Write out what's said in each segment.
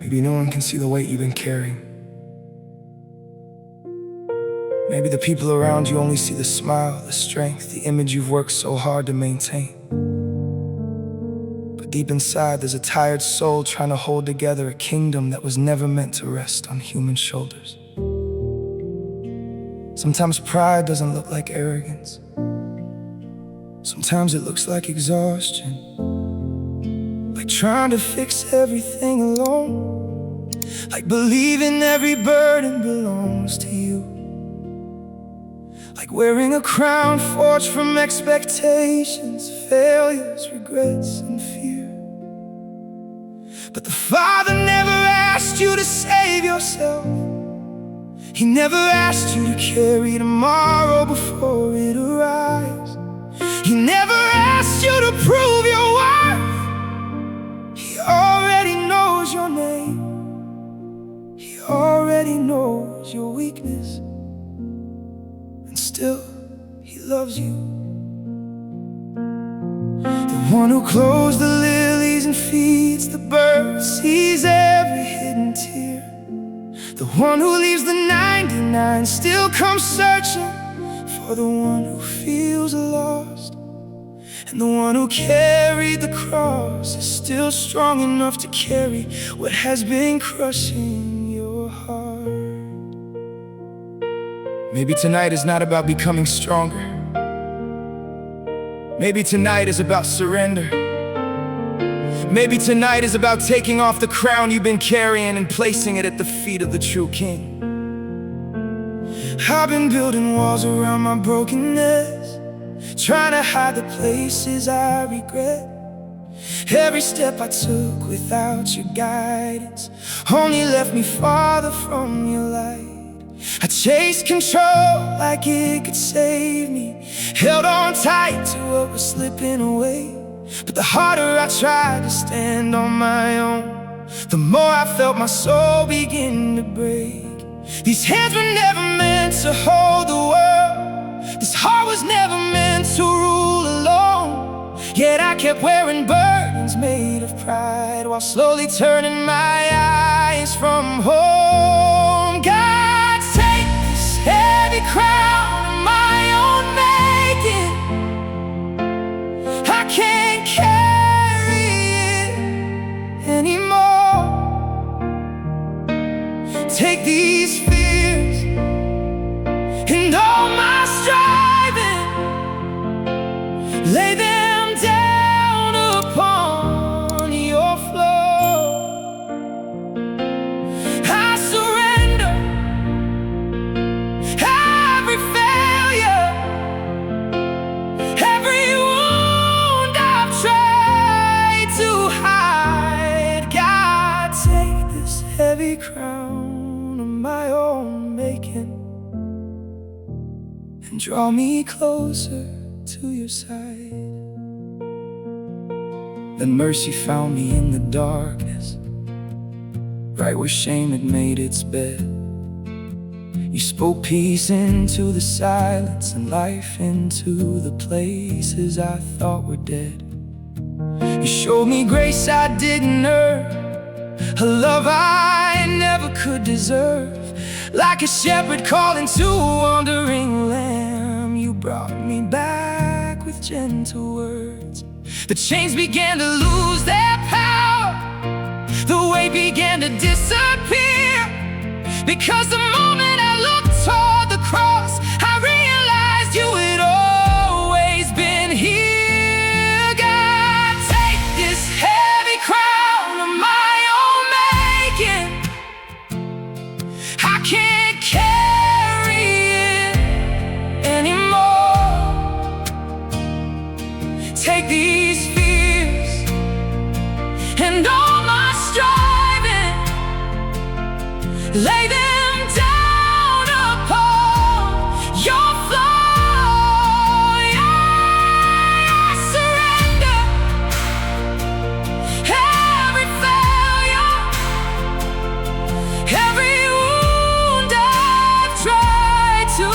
Maybe no one can see the weight you've been carrying. Maybe the people around you only see the smile, the strength, the image you've worked so hard to maintain. But deep inside, there's a tired soul trying to hold together a kingdom that was never meant to rest on human shoulders. Sometimes pride doesn't look like arrogance. Sometimes it looks like exhaustion, like trying to fix everything alone, like believing every burden belongs to you, like wearing a crown forged from expectations, failures, regrets, and fear. But the Father never asked you to save yourself. He never asked you to carry tomorrow before it arrives. He never asked you to prove your worth. He already knows your name. He already knows your weakness. And still, He loves you. The one who clothes the lilies and feeds the birds, sees every hidden tear. The one who leaves the 99 still comes searching for the one who feels lost. And the one who carried the cross is still strong enough to carry what has been crushing your heart. Maybe tonight is not about becoming stronger. Maybe tonight is about surrender. Maybe tonight is about taking off the crown you've been carrying and placing it at the feet of the true King. I've been building walls around my brokenness, trying to hide the places I regret. Every step I took without your guidance only left me farther from your light. I chased control like it could save me, held on tight to what was slipping away. But the harder I tried to stand on my own, the more I felt my soul begin to break. These hands were never meant to hold the world. This heart was never meant to rule alone. Yet I kept wearing burdens made of pride, while slowly turning my eyes from home. God, take this heavy crown of my own making. I can't carry it anymore. Take these fears and all my striving, lay them down upon your floor. I surrender every failure, every wound I've tried to hide. God, take this heavy crown of my own making and draw me closer to your side. Then mercy found me in the darkness, right where shame had made its bed. You spoke peace into the silence and life into the places I thought were dead. You showed me grace I didn't earn, a love I never could deserve. Like a shepherd calling to a wandering lamb, you brought me back with gentle words. The chains began to lose their power, the weight began to disappear. Because the moment I looked toward the cross, I realized you had always been here. God, take this heavy crown of my own making. I can't carry it anymore. Take these fears and all my striving, lay them down upon your floor. I surrender every failure, every wound I've tried to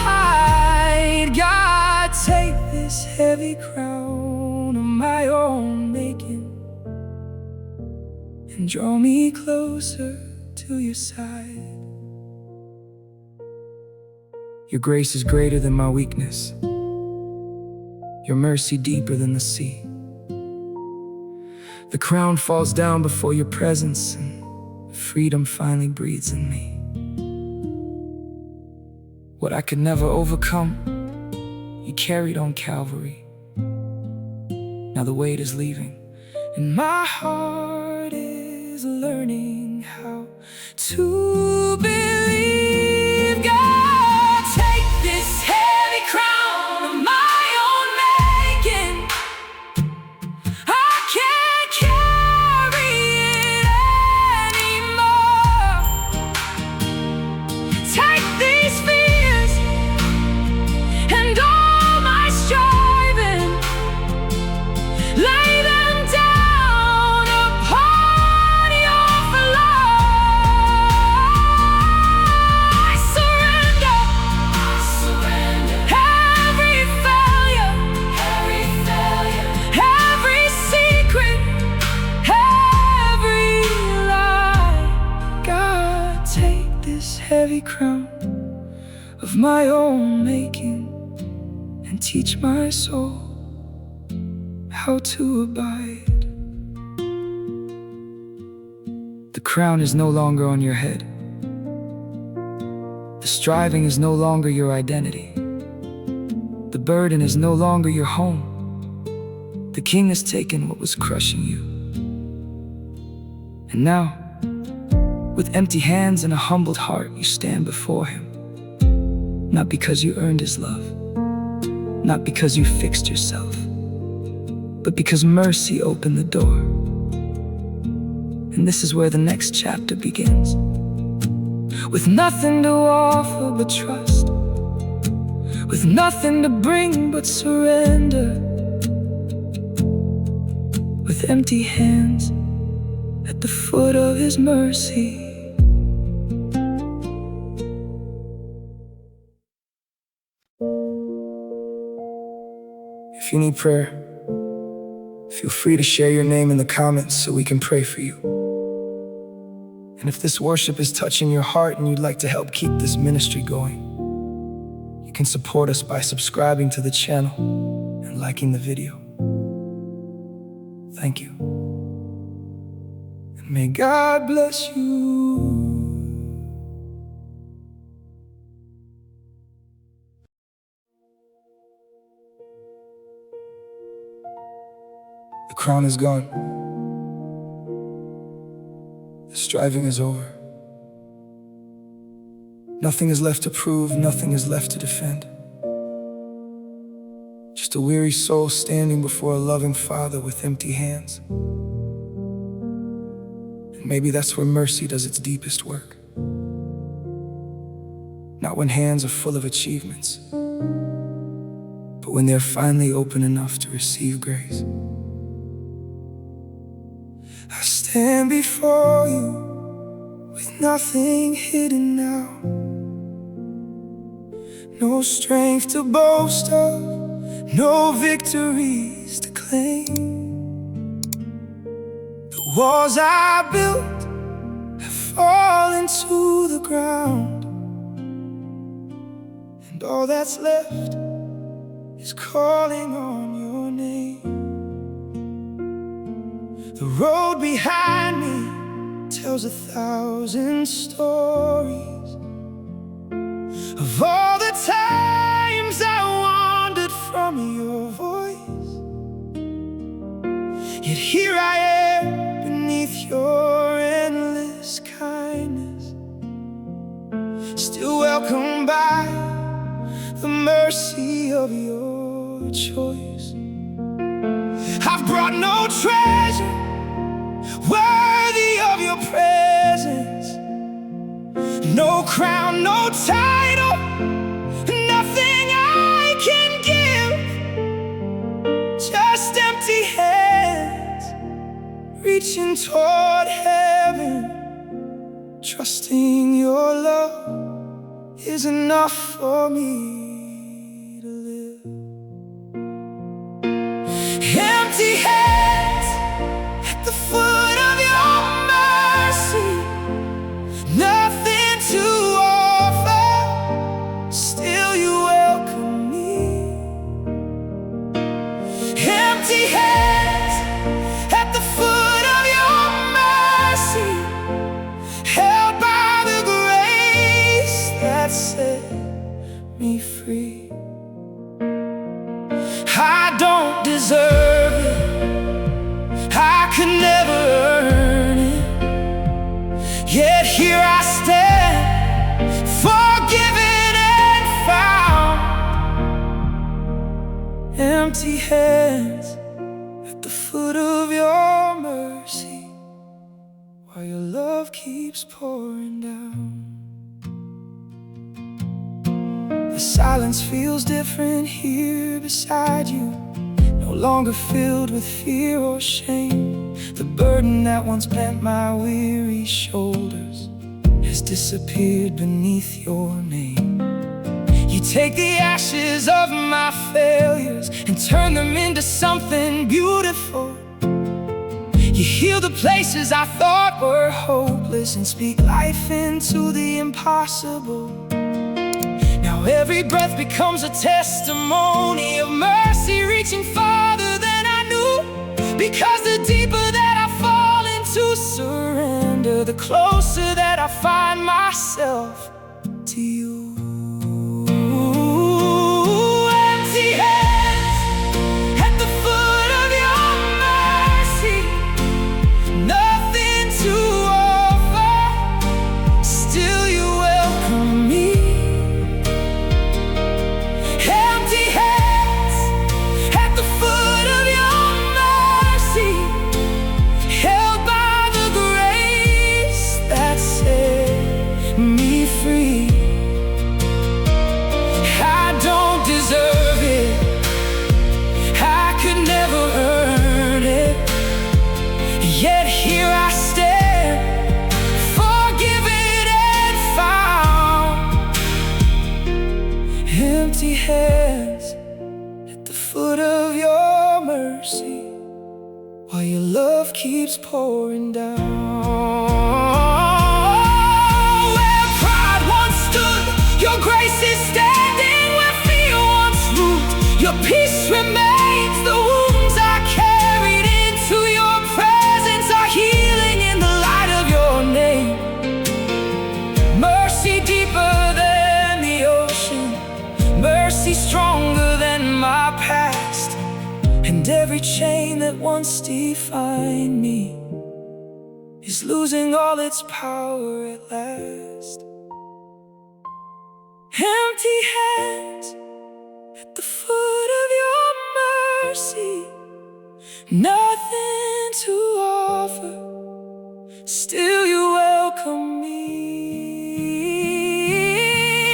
hide. God, take this heavy crown of my own making and draw me closer to your side. Your grace is greater than my weakness, your mercy deeper than the sea. The crown falls down before your presence, and freedom finally breathes in me. What I could never overcome, you carried on Calvary. Now the weight is leaving, and my heart is learning how to believe. God, take this heavy crown of my own making. I can't carry it anymore. Take these fears and all my striving, lay them down upon your floor. I surrender every failure, every secret, every lie. God, take this heavy crown of my own making and teach my soul how to abide. The crown is no longer on your head. The striving is no longer your identity. The burden is no longer your home. The King has taken what was crushing you. And now, with empty hands and a humbled heart, you stand before Him. Not because you earned His love, not because you fixed yourself, but because mercy opened the door. And this is where the next chapter begins. With nothing to offer but trust, with nothing to bring but surrender, with empty hands at the foot of His mercy. If you need prayer, feel free to share your name in the comments so we can pray for you. And if this worship is touching your heart and you'd like to help keep this ministry going, you can support us by subscribing to the channel and liking the video. Thank you. And may God bless you. The crown is gone. The striving is over. Nothing is left to prove, nothing is left to defend. Just a weary soul standing before a loving Father with empty hands. And maybe that's where mercy does its deepest work. Not when hands are full of achievements, but when they're finally open enough to receive grace. I stand before you with nothing hidden now. No strength to boast of, no victories to claim. The walls I built have fallen to the ground, and all that's left is calling on your name. The road behind me tells 1,000 stories of all the times I wandered from your voice. Yet here I am beneath your endless kindness, still welcomed by the mercy of your choice. I've brought no treasure worthy of your presence, no crown, no title, nothing I can give, just empty hands reaching toward heaven, trusting your love is enough for me to live. Empty hands at the foot of your Empty hands at the foot of your mercy, held by the grace that set me free. I don't deserve it, I could never earn it, yet here I stand, forgiven and found. Empty hands at the foot of your mercy, while your love keeps pouring down. The silence feels different here beside you, no longer filled with fear or shame. The burden that once bent my weary shoulders has disappeared beneath your name. You take the ashes of my failures and turn them into something beautiful. You heal the places I thought were hopeless and speak life into the impossible. Now every breath becomes a testimony of mercy reaching farther than I knew. Because the deeper that I fall into surrender, the closer that I find myself to you. Empty hands at the foot of your mercy, nothing to offer, still you welcome me. Empty hands at the foot of your mercy, held by the grace that set me free. I don't deserve it, I could never earn it, yet here I stand, forgiven and found. Empty hands at the foot of your mercy, while your love keeps pouring down. Where pride once stood, your grace is standing. Where fear once ruled, your peace remains. The wounds I carried into your presence are healing in the light of your name. Mercy deeper than the ocean, mercy stronger than my past, and every chain that once defined me is losing all its power at last. Empty hands at the foot of your mercy, nothing to offer, still you welcome me.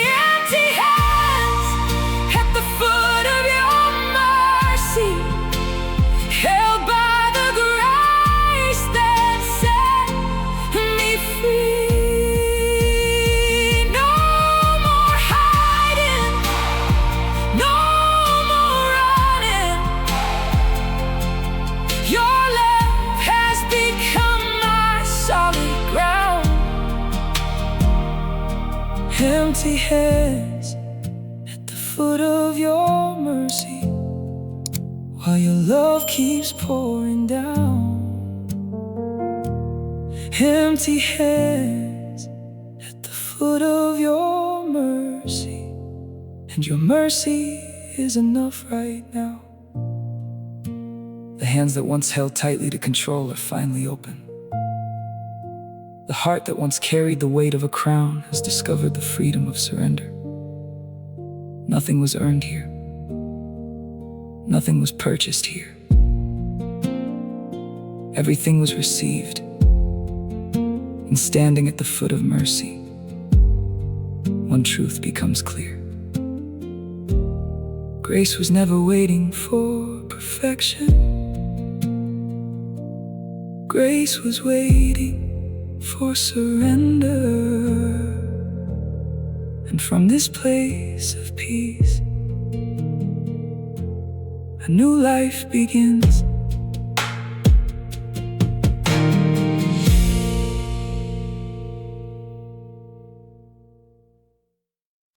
Empty hands at the foot of your mercy, held by the grace that set me free. No more hiding, no more running. Your love has become my solid ground. Empty hands at the foot of your mercy, while your love keeps pouring down. Empty hands at the foot of your mercy, and your mercy is enough right now. The hands that once held tightly to control are finally open. The heart that once carried the weight of a crown has discovered the freedom of surrender. Nothing was earned here. Nothing was purchased here. Everything was received. And standing at the foot of mercy, one truth becomes clear. Grace was never waiting for perfection. Grace was waiting for surrender. And from this place of peace, a new life begins.